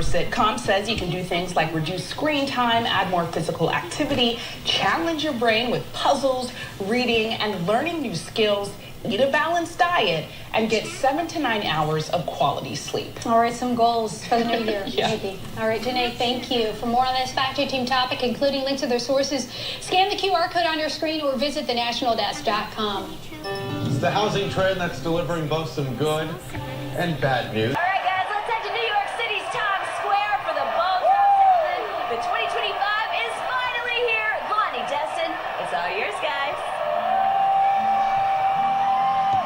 Sitcom says you can do things like reduce screen time, add more physical activity, challenge your brain with puzzles, reading, and learning new skills, eat a balanced diet, and get 7 to 9 hours of quality sleep. All right, some goals for the new year. Yeah. Maybe. All right, Janae, thank you. For more on this Fact Check Team topic, including links to their sources, scan the QR code on your screen or visit thenationaldesk.com. It's the housing trend that's delivering both some good and bad news. All right, guys, let's head to New York City's Times Square for the ball drop ceremony. The 2025 is finally here. Lonnie, Destin, it's all yours, guys.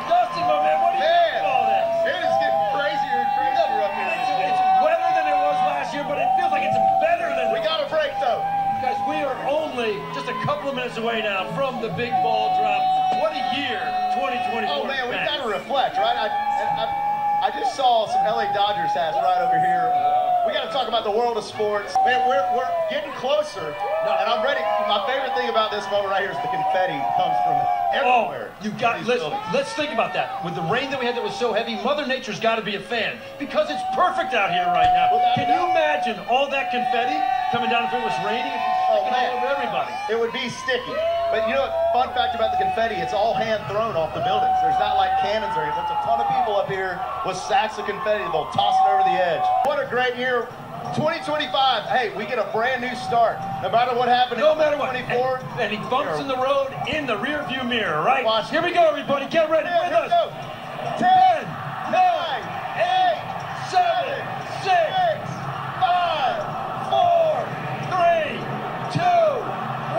Dustin, my man, what do you think of all this? It is getting crazier and crazier up here. It's wetter than it was last year, but it feels like it's better than We got a break, though. Guys, we are only just a couple of minutes away now from the big ball drop. What a year 2024. Oh, man, we've got to reflect, right? I just saw some LA Dodgers hats right over here. We got to talk about the world of sports. Man, we're getting closer, and I'm ready. My favorite thing about this moment right here is the confetti comes from everywhere. You got. Let's think about that. With the rain that we had that was so heavy, Mother Nature's got to be a fan because it's perfect out here right now. Can you imagine all that confetti coming down if it was raining? Oh, All man. over everybody. It would be sticky. But you know what? Fun fact about the confetti, it's all hand thrown off the buildings. There's not like cannons or anything. There's a ton of people up here with sacks of confetti. They'll toss it over the edge. What a great year. 2025, hey, we get a brand new start. No matter what happened No in matter what. 2024. And he bumps in the road in the rear view mirror, right? Watch. Here we go, everybody. Get ready Yeah, with here we us. go. 10, 9, 9, 8, 7, 6, 5, 4, 3, 2,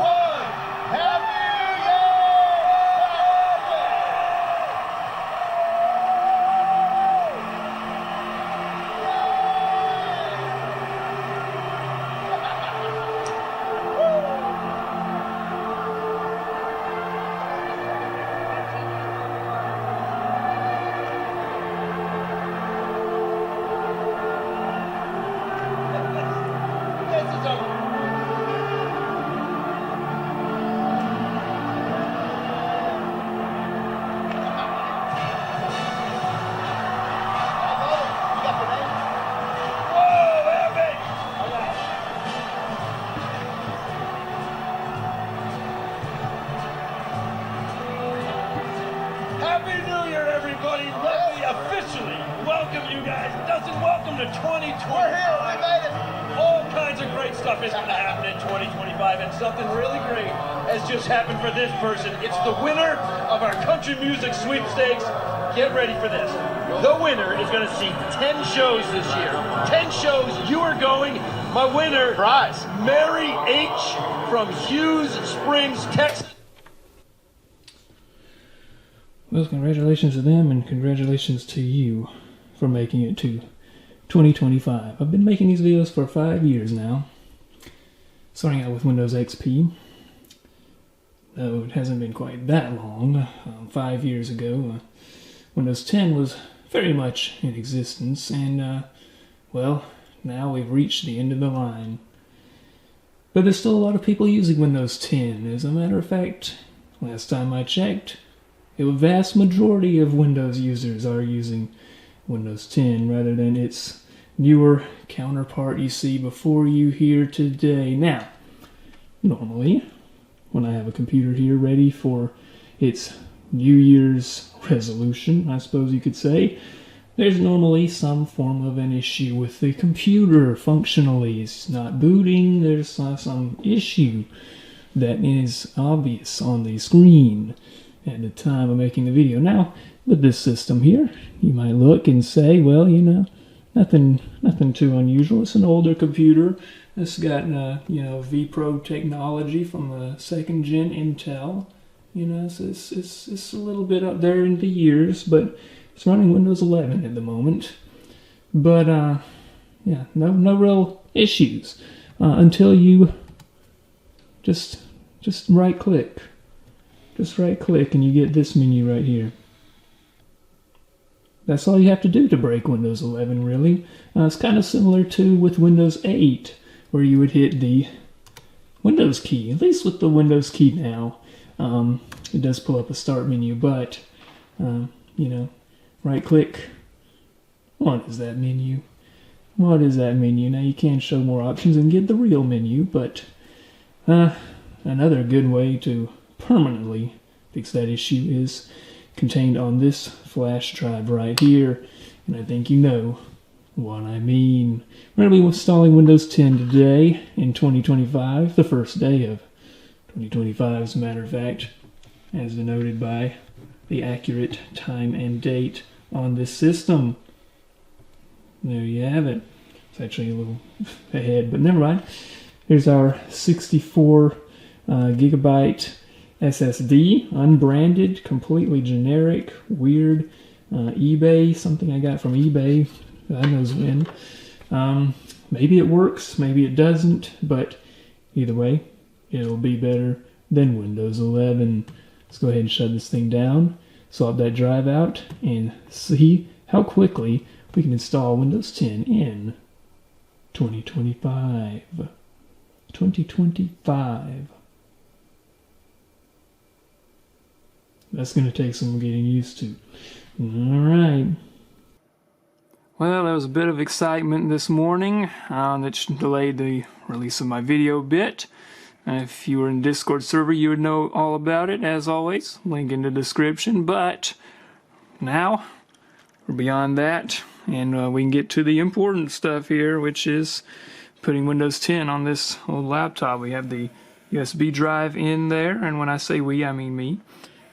1. Happy New Year! This is over. You got the name? Whoa, epic! Happy New Year, everybody! Let me officially welcome you guys. Dustin, welcome to 2020. We're here. We made it. All kinds of great stuff is going to happen in 2025, and something really great has just happened for this person. It's the winner of our country music sweepstakes. Get ready for this. The winner is going to see 10 shows this year. 10 shows. You are going. My winner, Prize. Mary H. from Hughes Springs, Texas. Well, congratulations to them, and congratulations to you for making it to 2025. I've been making these videos for 5 years now, starting out with Windows XP. Though it hasn't been quite that long. 5 years ago, Windows 10 was very much in existence, and, well, now we've reached the end of the line. But there's still a lot of people using Windows 10. As a matter of fact, last time I checked, the vast majority of Windows users are using Windows 10 rather than its newer counterpart you see before you here today. Now, normally, when I have a computer here ready for its New Year's resolution, I suppose you could say, there's normally some form of an issue with the computer functionally. It's not booting, there's some issue that is obvious on the screen at the time of making the video. Now, with this system here, you might look and say, well, you know, nothing too unusual. It's an older computer. It's got, vPro technology from a second gen Intel. You know, it's a little bit up there in the years, but it's running Windows 11 at the moment. But, yeah, no real issues until you just right click. Just right click and you get this menu right here. That's all you have to do to break Windows 11, really. It's kind of similar to with Windows 8, where you would hit the Windows key. At least with the Windows key now, it does pull up a start menu, but, right click. What is that menu? what is that menu? Now you can show more options and get the real menu, but another good way to permanently fix that issue is contained on this flash drive right here, and I think you know what I mean. We're going to be installing Windows 10 today in 2025, the first day of 2025 as a matter of fact, as denoted by the accurate time and date on this system. There you have it. It's actually a little ahead, but never mind. Here's our 64 gigabyte SSD, unbranded, completely generic, weird, eBay, something I got from eBay, God knows when. Maybe it works, maybe it doesn't, but either way, it'll be better than Windows 11. Let's go ahead and shut this thing down, swap that drive out, and see how quickly we can install Windows 10 in 2025. 2025. That's going to take some getting used to. Alright. Well, there was a bit of excitement this morning that delayed the release of my video a bit. If you were in the Discord server, you would know all about it, as always. Link in the description. But now, we're beyond that, and we can get to the important stuff here, which is putting Windows 10 on this old laptop. We have the USB drive in there, and when I say we, I mean me.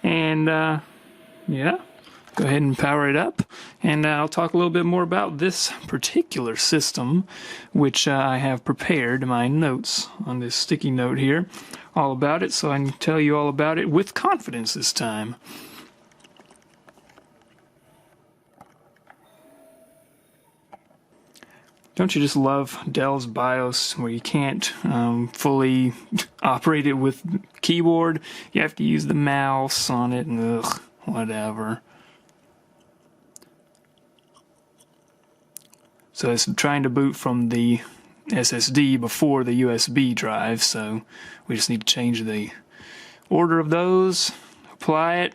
And, yeah, go ahead and power it up, and I'll talk a little bit more about this particular system, which I have prepared my notes on this sticky note here, all about it, so I can tell you all about it with confidence this time. Don't you just love Dell's BIOS where you can't fully operate it with keyboard? You have to use the mouse on it, and ugh, whatever. So it's trying to boot from the SSD before the USB drive, so we just need to change the order of those, apply it,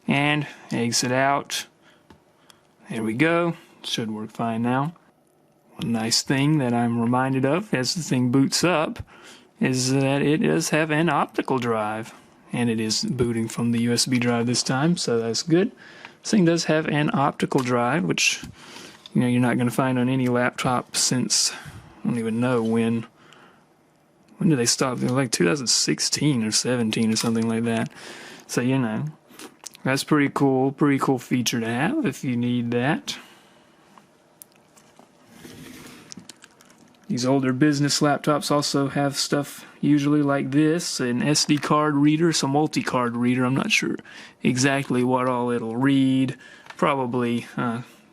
and exit out. There we go. Should work fine now. One nice thing that I'm reminded of as the thing boots up is that it does have an optical drive, and it is booting from the USB drive this time, so that's good. This thing does have an optical drive, which you're not going to find on any laptop since I don't even know when did they stop? They're like 2016 or 17 or something like that. So that's pretty cool feature to have if you need that. These older business laptops also have stuff usually like this, an SD card reader, some multi-card reader. I'm not sure exactly what all it'll read. Probably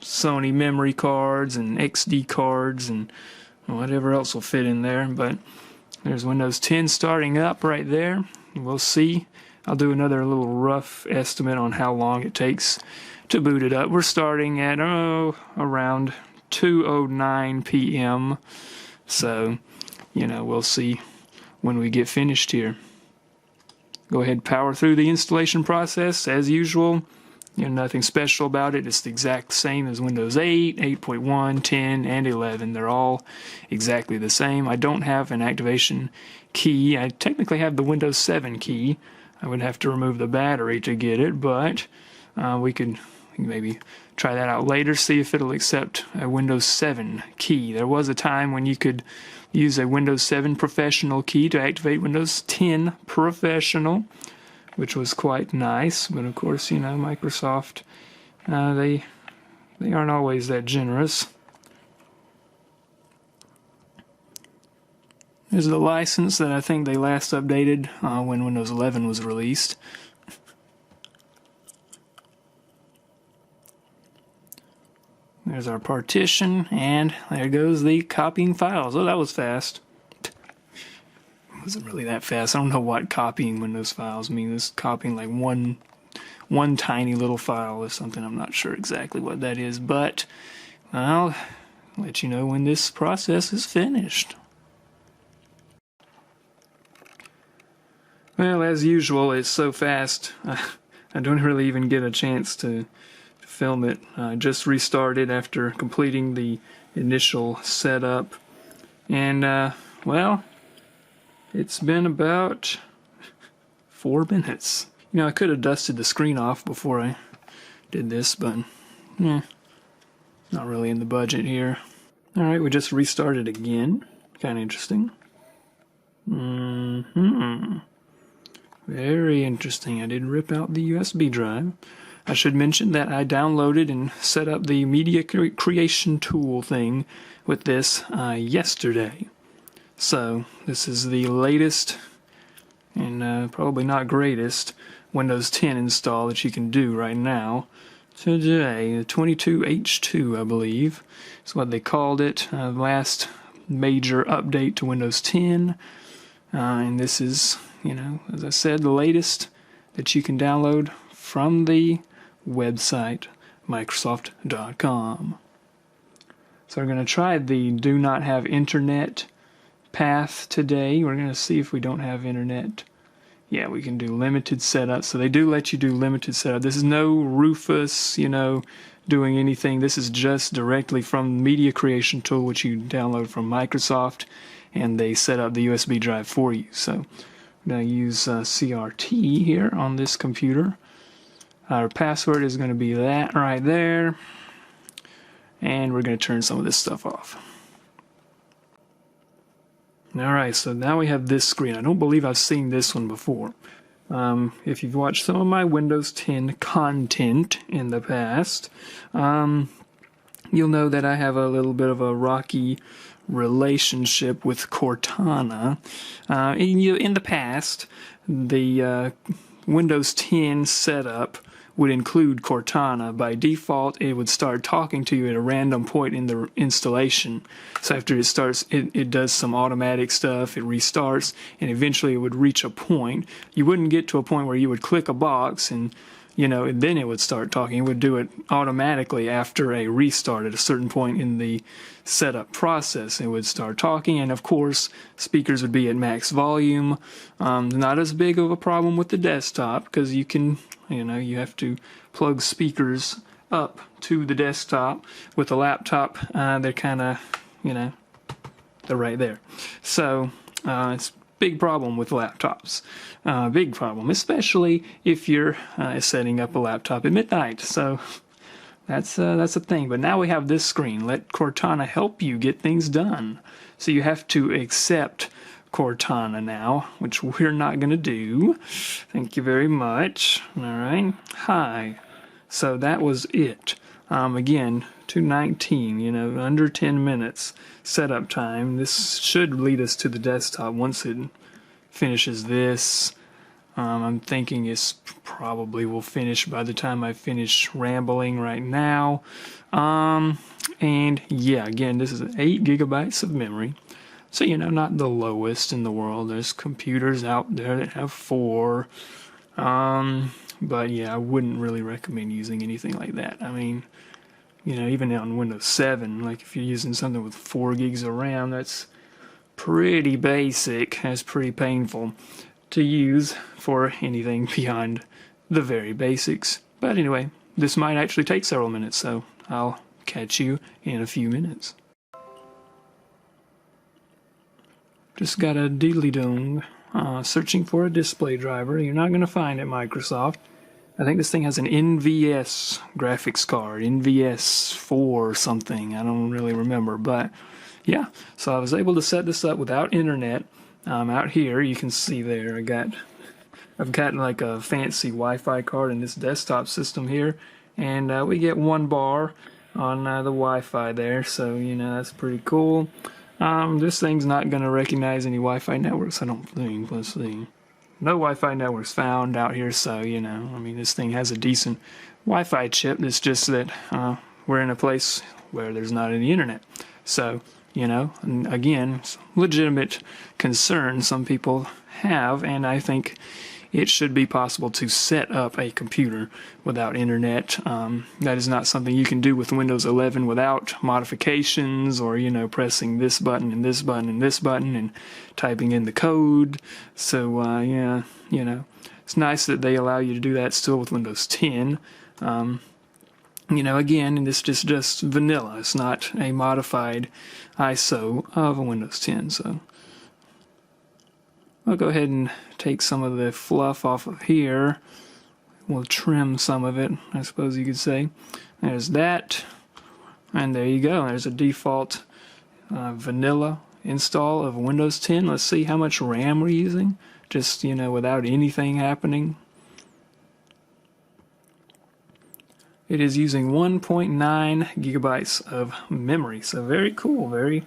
Sony memory cards and XD cards and whatever else will fit in there. But there's Windows 10 starting up right there. We'll see. I'll do another little rough estimate on how long it takes to boot it up. We're starting at around 2:09 p.m. So, we'll see when we get finished here. Go ahead, power through the installation process as usual. Nothing special about it. It's the exact same as Windows 8, 8.1, 10, and 11. They're all exactly the same. I don't have an activation key. I technically have the Windows 7 key. I would have to remove the battery to get it, but we can maybe try that out later, see if it'll accept a Windows 7 key. There was a time when you could use a Windows 7 Professional key to activate Windows 10 Professional, which was quite nice, but of course, Microsoft, they aren't always that generous. There's the license that I think they last updated when Windows 11 was released. There's our partition, and there goes the copying files. Oh, that was fast. It wasn't really that fast. I don't know what copying Windows files means. It's copying like one tiny little file or something. I'm not sure exactly what that is, but I'll let you know when this process is finished. Well, as usual, it's so fast, I don't really even get a chance to film it. I just restarted after completing the initial setup. And, well, it's been about 4 minutes. You know, I could have dusted the screen off before I did this, but, not really in the budget here. Alright, we just restarted again. Kind of interesting. Very interesting. I did rip out the USB drive. I should mention that I downloaded and set up the media creation tool thing with this yesterday. So this is the latest and probably not greatest Windows 10 install that you can do right now. Today, the 22H2, I believe, is what they called it. Last major update to Windows 10. And this is, you know, as I said, the latest that you can download from the website, Microsoft.com. So we're going to try the do not have internet path today. We're going to see if we don't have internet. Yeah, we can do limited setup. So they do let you do limited setup. This is no Rufus, you know, doing anything. This is just directly from Media Creation Tool, which you download from Microsoft, and they set up the USB drive for you. So I'm going to use CRT here on this computer. Our password is going to be that right there. And we're going to turn some of this stuff off. Alright, so now we have this screen. I don't believe I've seen this one before. If you've watched some of my Windows 10 content in the past, you'll know that I have a little bit of a rocky relationship with Cortana. In the past, the Windows 10 setup would include Cortana. By default, it would start talking to you at a random point in the installation. So after it starts, it does some automatic stuff, it restarts, and eventually it would reach a point. You wouldn't get to a point where you would click a box and, you know, and then it would start talking. It would do it automatically after a restart at a certain point in the setup process. It would start talking, and of course, speakers would be at max volume. Not as big of a problem with the desktop, because you can, you know, you have to plug speakers up to the desktop. With a laptop, they're kind of, you know, they're right there. So it's a big problem with laptops. Big problem, especially if you're setting up a laptop at midnight. So that's a thing. But now we have this screen. Let Cortana help you get things done. So you have to accept Cortana now, which we're not going to do. Thank you very much. All right. Hi. So that was it. Again, 2:19, you know, under 10 minutes setup time. This should lead us to the desktop once it finishes this. I'm thinking it's probably will finish by the time I finish rambling right now. And yeah, again, this is 8 gigabytes of memory. So, you know, not the lowest in the world. There's computers out there that have 4. But yeah, I wouldn't really recommend using anything like that. I mean, you know, even on Windows 7, like if you're using something with 4 gigs of RAM, that's pretty basic. That's pretty painful to use for anything beyond the very basics. But anyway, this might actually take several minutes, so I'll catch you in a few minutes. Just got a deedly-dong, searching for a display driver. You're not going to find it, Microsoft. I think this thing has an NVS graphics card, NVS 4 or something. I don't really remember, but yeah. So I was able to set this up without internet. Out here, you can see there, I've got like a fancy Wi-Fi card in this desktop system here, and we get 1 bar on the Wi-Fi there, so you know that's pretty cool. This thing's not going to recognize any Wi-Fi networks, I don't think. Let's see. No Wi-Fi networks found out here, so you know, I mean, this thing has a decent Wi-Fi chip. It's just that we're in a place where there's not any internet, so. You know, and again, legitimate concern some people have, and I think it should be possible to set up a computer without internet. That is not something you can do with Windows 11 without modifications or, you know, pressing this button and this button and this button and typing in the code. So, yeah, you know, it's nice that they allow you to do that still with Windows 10. Again, this is just vanilla. It's not a modified ISO of a Windows 10. So I'll go ahead and take some of the fluff off of here. We'll trim some of it, I suppose you could say. There's that. And there you go. There's a default vanilla install of Windows 10. Let's see how much RAM we're using. Just, without anything happening. It is using 1.9 gigabytes of memory. So very cool. Very,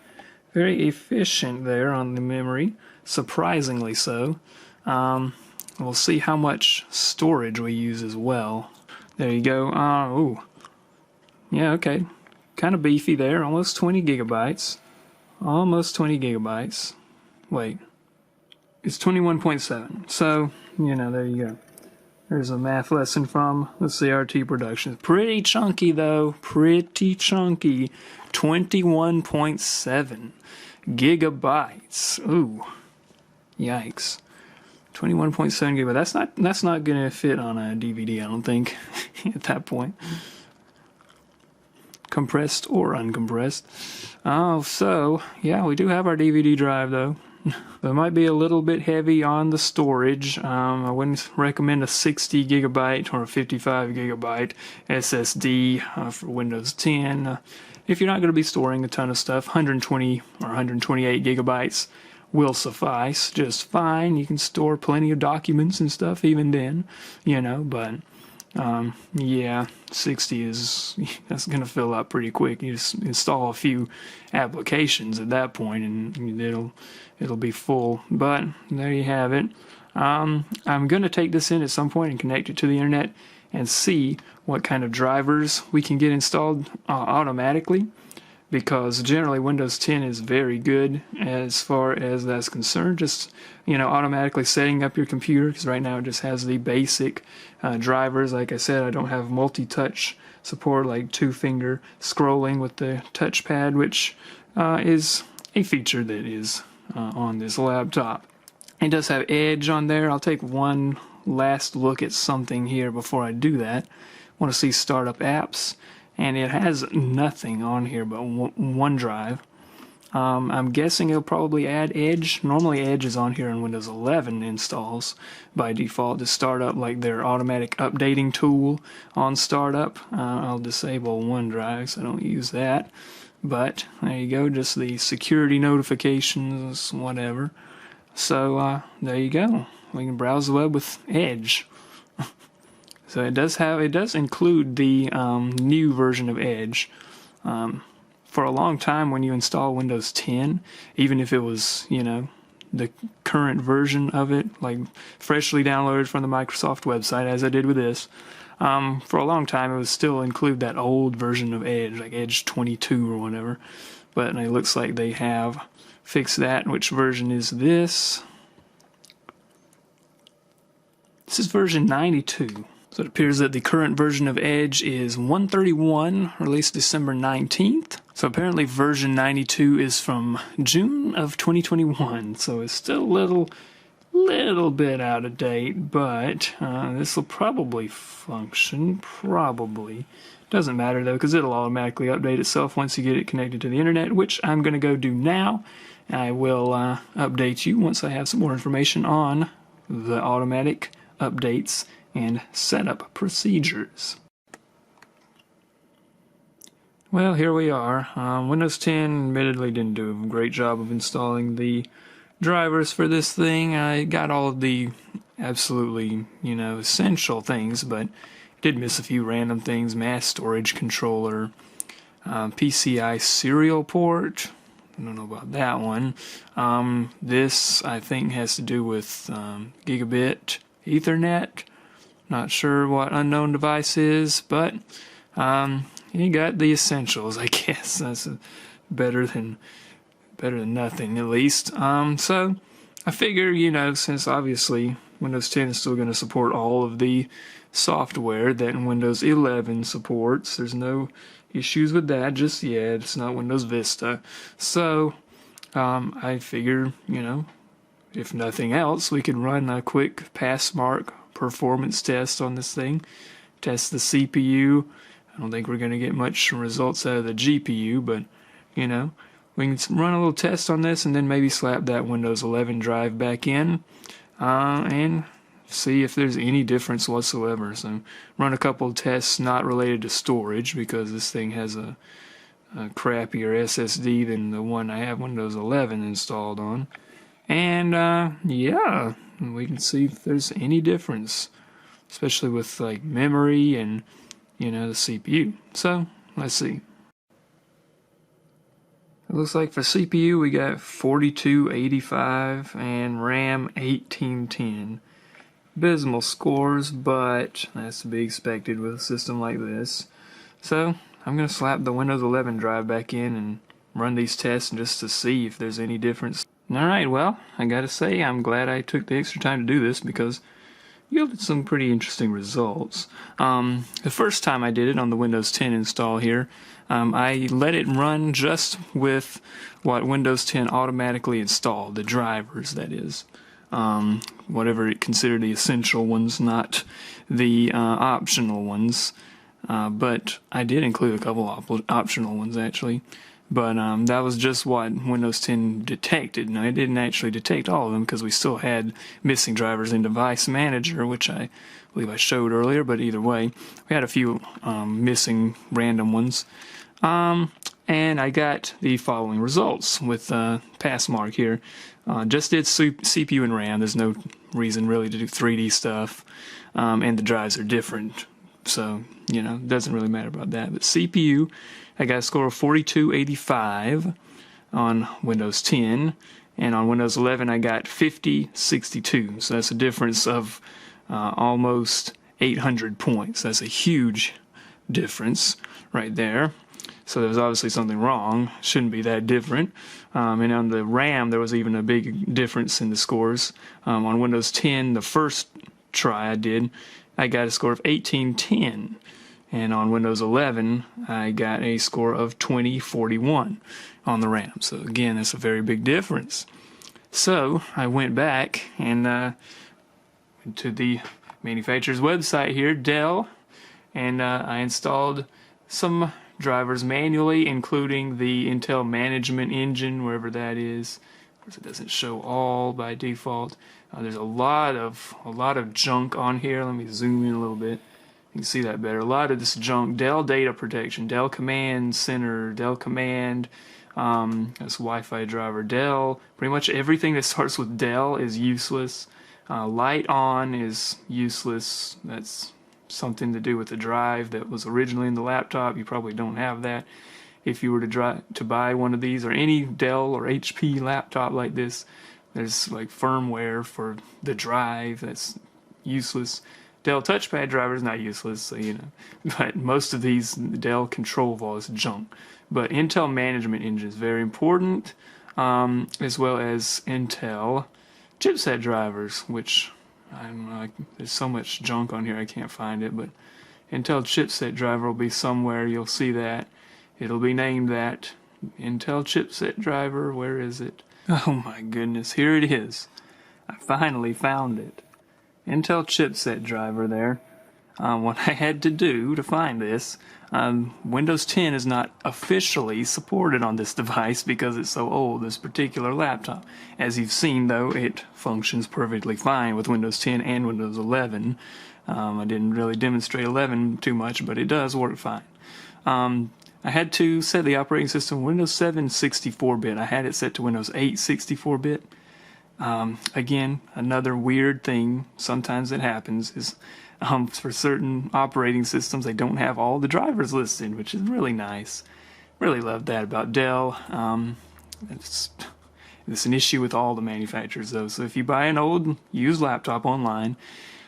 very efficient there on the memory. Surprisingly so. We'll see how much storage we use as well. There you go. Ooh. Yeah, okay. Kind of beefy there. Almost 20 gigabytes. Almost 20 gigabytes. Wait. It's 21.7. So, there you go. There's a math lesson from the CRT Productions. Pretty chunky, though. Pretty chunky. 21.7 gigabytes. Ooh. Yikes. 21.7 gigabytes. That's not going to fit on a DVD, I don't think, at that point. Compressed or uncompressed. Oh, so, yeah, we do have our DVD drive, though. It might be a little bit heavy on the storage. I wouldn't recommend a 60 gigabyte or a 55 gigabyte SSD for Windows 10. If you're not going to be storing a ton of stuff, 120 or 128 gigabytes will suffice just fine. You can store plenty of documents and stuff even then, but yeah, 60 that's going to fill up pretty quick. You just install a few applications at that point and it'll be full. But there you have it. I'm going to take this in at some point and connect it to the internet and see what kind of drivers we can get installed automatically, because generally Windows 10 is very good as far as that's concerned. Just, automatically setting up your computer, because right now it just has the basic drivers. Like I said, I don't have multi-touch support, like two-finger scrolling with the touchpad, which is a feature that is on this laptop. It does have Edge on there. I'll take one last look at something here before I do that. I want to see startup apps, and it has nothing on here but OneDrive. I'm guessing it'll probably add Edge. Normally Edge is on here in Windows 11 installs by default to start up, like their automatic updating tool on startup. I'll disable OneDrive, so I don't use that. But there you go, just the security notifications, whatever. So there you go. We can browse the web with Edge. So it does include the new version of Edge. For a long time, when you install Windows 10, even if it was, the current version of it, like freshly downloaded from the Microsoft website, as I did with this, for a long time it would still include that old version of Edge, like Edge 22 or whatever. But it looks like they have fixed that. Which version is this? This is version 92. So it appears that the current version of Edge is 131, released December 19th. So apparently version 92 is from June of 2021. So it's still a little bit out of date, but this will probably function. Probably. Doesn't matter though, because it'll automatically update itself once you get it connected to the internet, which I'm going to go do now. I will update you once I have some more information on the automatic updates and setup procedures. Well, here we are. Windows 10 admittedly didn't do a great job of installing the drivers for this thing. I got all of the absolutely, essential things, but did miss a few random things. Mass storage controller, PCI serial port. I don't know about that one. This, I think, has to do with gigabit Ethernet. Not sure what unknown device is, but you got the essentials, I guess. That's better than nothing, at least. So I figure, since obviously Windows 10 is still going to support all of the software that Windows 11 supports, there's no issues with that just yet. It's not Windows Vista. So I figure, if nothing else, we could run a quick Passmark performance test on this thing. Test the CPU, I don't think we're going to get much results out of the GPU, but, you know, we can run a little test on this and then maybe slap that Windows 11 drive back in and see if there's any difference whatsoever. So run a couple of tests not related to storage, because this thing has a crappier SSD than the one I have Windows 11 installed on. And yeah, we can see if there's any difference, especially with like memory and, you know, the CPU. So let's see. It looks like for CPU we got 4285 and RAM 1810. Abysmal scores, but that's to be expected with a system like this. So I'm going to slap the Windows 11 drive back in and run these tests just to see if there's any difference. Alright, well, I gotta say I'm glad I took the extra time to do this, because yielded some pretty interesting results. The first time I did it on the Windows 10 install here, I let it run just with what Windows 10 automatically installed, the drivers, that is. Whatever it considered the essential ones, not the optional ones. But I did include a couple optional ones, actually. But that was just what Windows 10 detected. Now, it didn't actually detect all of them, because we still had missing drivers in Device Manager, which I believe I showed earlier. But either way, we had a few missing random ones. And I got the following results with pass mark here. Just did CPU and RAM. There's no reason really to do 3D stuff. And the drives are different. So, you know, it doesn't really matter about that. But CPU, I got a score of 4285 on Windows 10. And on Windows 11, I got 5062. So that's a difference of almost 800 points. That's a huge difference right there. So there was obviously something wrong. Shouldn't be that different. And on the RAM, there was even a big difference in the scores. On Windows 10, the first try I did, I got a score of 1810. And on Windows 11, I got a score of 2041 on the RAM. So again, that's a very big difference. So I went back and went to the manufacturer's website here, Dell, and I installed some drivers manually, including the Intel Management Engine, wherever that is. Of course, it doesn't show all by default. There's a lot of junk on here. Let me zoom in a little bit. You can see that better. A lot of this junk. Dell Data Protection, Dell Command Center, Dell Command, that's Wi-Fi driver, Dell. Pretty much everything that starts with Dell is useless. Light On is useless. That's something to do with the drive that was originally in the laptop. You probably don't have that. If you were to buy one of these or any Dell or HP laptop like this, there's like firmware for the drive that's useless. Dell touchpad driver is not useless, so you know. But most of these Dell Control Vault is junk. But Intel Management Engine is very important, as well as Intel chipset drivers, which I don't know, there's so much junk on here I can't find it, but Intel chipset driver will be somewhere. You'll see that. It'll be named that. Intel chipset driver, where is it? Oh my goodness, here it is. I finally found it. Intel chipset driver there. What I had to do to find this, Windows 10 is not officially supported on this device because it's so old, this particular laptop. As you've seen, though, it functions perfectly fine with Windows 10 and Windows 11. I didn't really demonstrate 11 too much, but it does work fine. I had to set the operating system Windows 7 64-bit. I had it set to Windows 8 64-bit. Again, another weird thing sometimes that happens is for certain operating systems, they don't have all the drivers listed, which is really nice. Really love that about Dell. It's an issue with all the manufacturers, though. So if you buy an old used laptop online,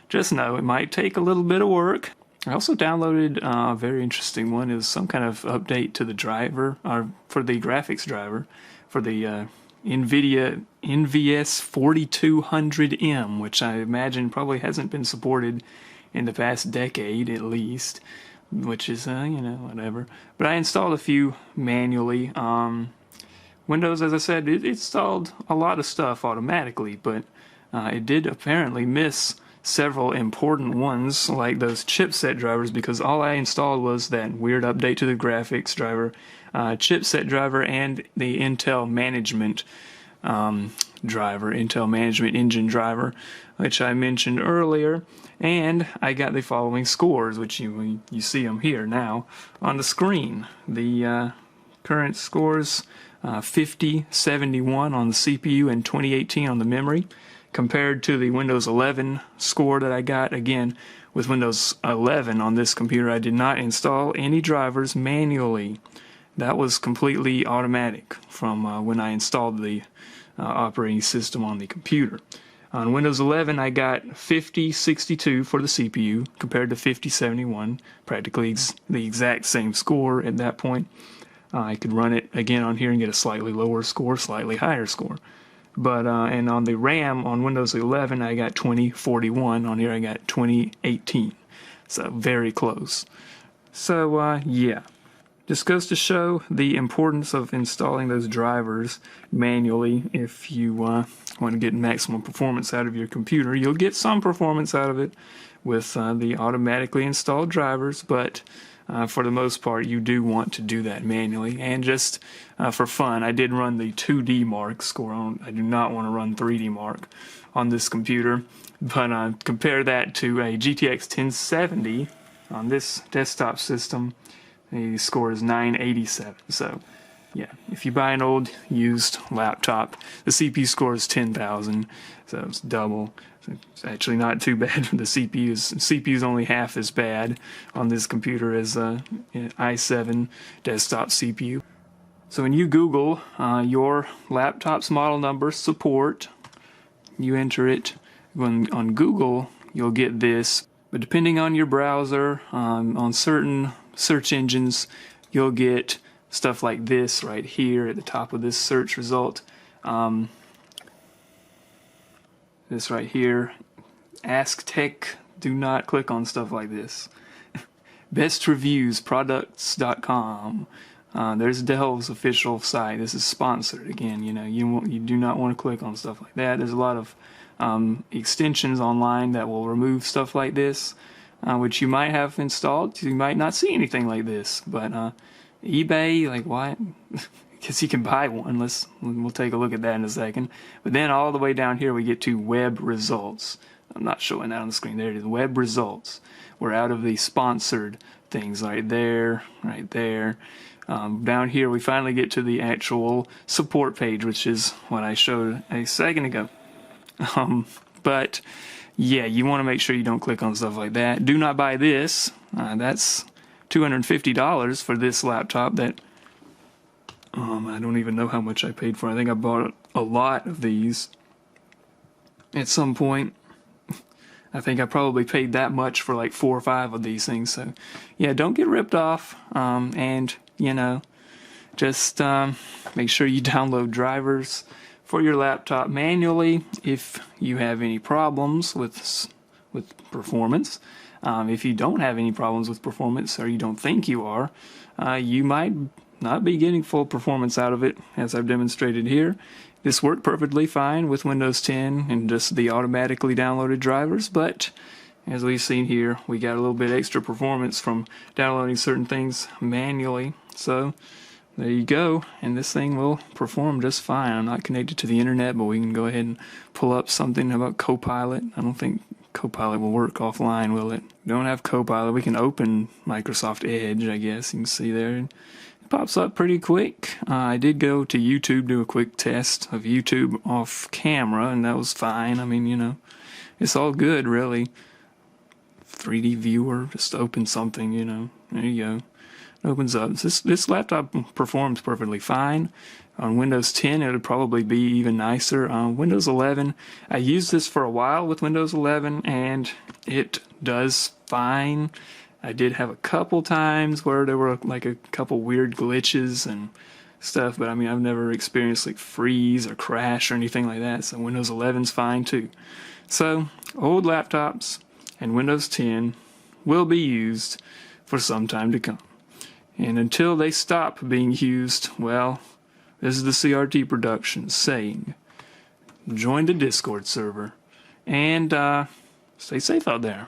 just know it might take a little bit of work. I also downloaded a very interesting one. It was some kind of update to the driver, or for the graphics driver, for the NVIDIA NVS 4200M, which I imagine probably hasn't been supported in the past decade at least, which is, whatever. But I installed a few manually. Windows, as I said, it installed a lot of stuff automatically, but it did apparently miss several important ones like those chipset drivers, because all I installed was that weird update to the graphics driver, chipset driver, and the Intel management driver, Intel management engine driver, which I mentioned earlier. And I got the following scores, which you see them here now on the screen. The current scores, 5071 on the CPU and 2018 on the memory, compared to the Windows 11 score that I got. Again, with Windows 11 on this computer, I did not install any drivers manually. That was completely automatic from when I installed the operating system on the computer. On Windows 11, I got 5062 for the CPU compared to 5071, practically the exact same score at that point. I could run it again on here and get a slightly lower score, slightly higher score. But and on the RAM on Windows 11, I got 2041. On here, I got 2018. So very close. So yeah. Just goes to show the importance of installing those drivers manually if you want to get maximum performance out of your computer. You'll get some performance out of it with the automatically installed drivers, but for the most part you do want to do that manually. And just for fun, I did run the 2D Mark score on. I do not want to run 3D Mark on this computer, but compare that to a GTX 1070 on this desktop system. The score is 987. So, yeah, if you buy an old used laptop, the CPU score is 10,000, so it's double. It's actually not too bad for the CPUs. The CPU's only half as bad on this computer as i7 desktop CPU. So when you Google your laptop's model number, support, you enter it. On Google, you'll get this. But depending on your browser, on certain search engines, you'll get stuff like this right here at the top of this search result. This right here, Ask Tech. Do not click on stuff like this. Best Reviews, products.com. There's Dell's official site. This is sponsored again. You do not want to click on stuff like that. There's a lot of extensions online that will remove stuff like this, which you might have installed. You might not see anything like this, but eBay, like what? Guess you can buy one. We'll take a look at that in a second. But then all the way down here we get to web results. I'm not showing that on the screen. There it is, web results. We're out of the sponsored things right there, right there. Down here we finally get to the actual support page, which is what I showed a second ago. But yeah, you want to make sure you don't click on stuff like that. Do not buy this. That's $250 for this laptop that I don't even know how much I paid for. I think I bought a lot of these at some point. I think I probably paid that much for like 4 or 5 of these things. So yeah, don't get ripped off. And just make sure you download drivers for your laptop manually if you have any problems with performance. If you don't have any problems with performance, or you don't think you are, you might not be getting full performance out of it, as I've demonstrated here. This worked perfectly fine with Windows 10 and just the automatically downloaded drivers, but as we've seen here, we got a little bit extra performance from downloading certain things manually. So there you go, and this thing will perform just fine. I'm not connected to the internet, but we can go ahead and pull up something about Copilot. I don't think Copilot will work offline, will it? We don't have Copilot. We can open Microsoft Edge, I guess. You can see there. It pops up pretty quick. I did go to YouTube, do a quick test of YouTube off camera, and that was fine. I mean, it's all good, really. 3D viewer, just open something, There you go. It opens up. This laptop performs perfectly fine. On Windows 10, it would probably be even nicer. On Windows 11, I used this for a while with Windows 11, and it does fine. I did have a couple times where there were like a couple weird glitches and stuff, but I mean, I've never experienced like freeze or crash or anything like that, so Windows 11's fine too. So, old laptops and Windows 10 will be used for some time to come. And until they stop being used, well, this is the CRT Productions saying, join the Discord server. And Stay safe out there.